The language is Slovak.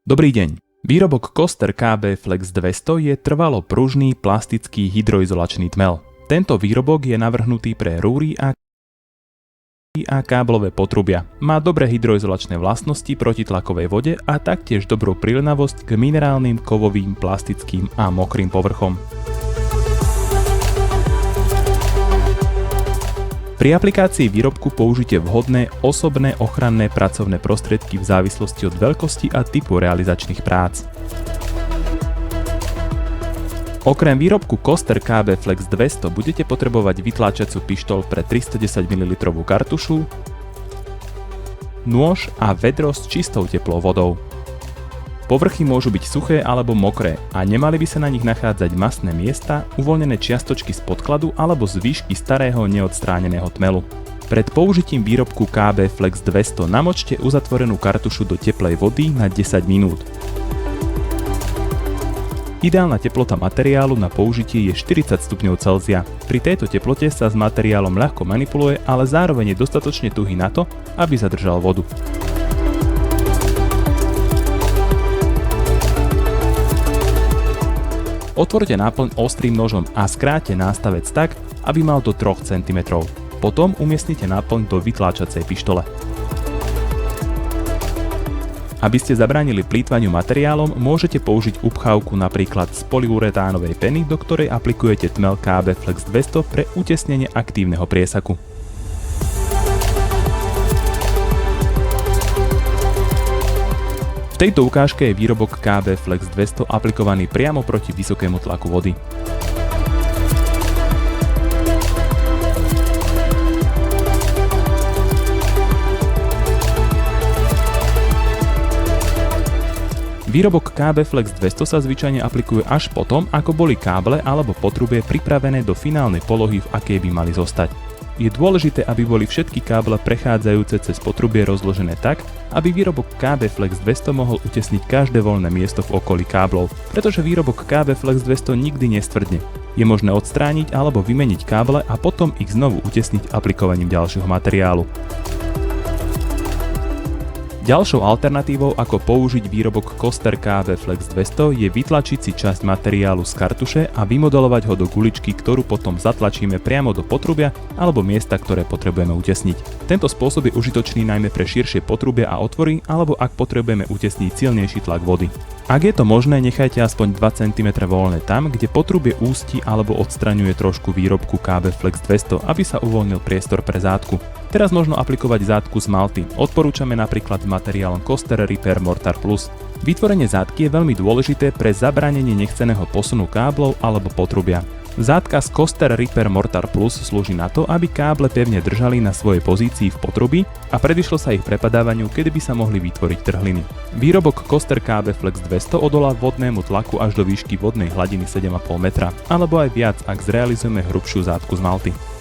Dobrý deň. Výrobok Koster KB Flex 200 je trvalo pružný plastický hydroizolačný tmel. Tento výrobok je navrhnutý pre rúry a káblové potrubia. Má dobré hydroizolačné vlastnosti proti tlakovej vode a taktiež dobrú priľnavosť k minerálnym, kovovým, plastickým a mokrým povrchom. Pri aplikácii výrobku použite vhodné osobné ochranné pracovné prostriedky v závislosti od veľkosti a typu realizačných prác. Okrem výrobku Koster KB Flex 200 budete potrebovať vytláčaciu pištoľ pre 310 ml kartušu, nôž a vedro s čistou teplou vodou. Povrchy môžu byť suché alebo mokré a nemali by sa na nich nachádzať mastné miesta, uvoľnené čiastočky z podkladu alebo zvyšky starého neodstráneného tmelu. Pred použitím výrobku KB Flex 200 namočte uzatvorenú kartušu do teplej vody na 10 minút. Ideálna teplota materiálu na použitie je 40 stupňov Celzia. Pri tejto teplote sa s materiálom ľahko manipuluje, ale zároveň je dostatočne tuhý na to, aby zadržal vodu. Otvorte náplň ostrým nožom a skráťte nástavec tak, aby mal do 3 cm. Potom umiestnite náplň do vytláčacej pištole. Aby ste zabránili plýtvaniu materiálom, môžete použiť upchávku napríklad z polyuretánovej peny, do ktorej aplikujete tmel KB Flex 200 pre utesnenie aktívneho priesaku. V tejto ukážke je výrobok KB Flex 200 aplikovaný priamo proti vysokému tlaku vody. Výrobok KB Flex 200 sa zvyčajne aplikuje až potom, ako boli káble alebo potrubie pripravené do finálnej polohy, v akej by mali zostať. Je dôležité, aby boli všetky káble prechádzajúce cez potrubie rozložené tak, aby výrobok KB Flex 200 mohol utesniť každé voľné miesto v okolí káblov, pretože výrobok KB Flex 200 nikdy nestvrdne. Je možné odstrániť alebo vymeniť káble a potom ich znovu utesniť aplikovaním ďalšieho materiálu. Ďalšou alternatívou, ako použiť výrobok Koster KB Flex 200, je vytlačiť si časť materiálu z kartuše a vymodelovať ho do guličky, ktorú potom zatlačíme priamo do potrubia alebo miesta, ktoré potrebujeme utesniť. Tento spôsob je užitočný najmä pre širšie potrubia a otvory, alebo ak potrebujeme utesniť silnejší tlak vody. Ak je to možné, nechajte aspoň 2 cm voľné tam, kde potrubie ústi alebo odstraňuje trošku výrobku KB Flex 200, aby sa uvoľnil priestor pre zátku. Teraz možno aplikovať zátku z malty. Odporúčame napríklad s materiálom Koster Repair Mortar Plus. Vytvorenie zátky je veľmi dôležité pre zabránenie nechceného posunu káblov alebo potrubia. Zátka z Koster Repair Mortar Plus slúži na to, aby káble pevne držali na svojej pozícii v potrubí a predišlo sa ich prepadávaniu, kedy by sa mohli vytvoriť trhliny. Výrobok Koster KB Flex 200 odolá vodnému tlaku až do výšky vodnej hladiny 7,5 metra, alebo aj viac, ak zrealizujeme hrubšiu zátku z malty.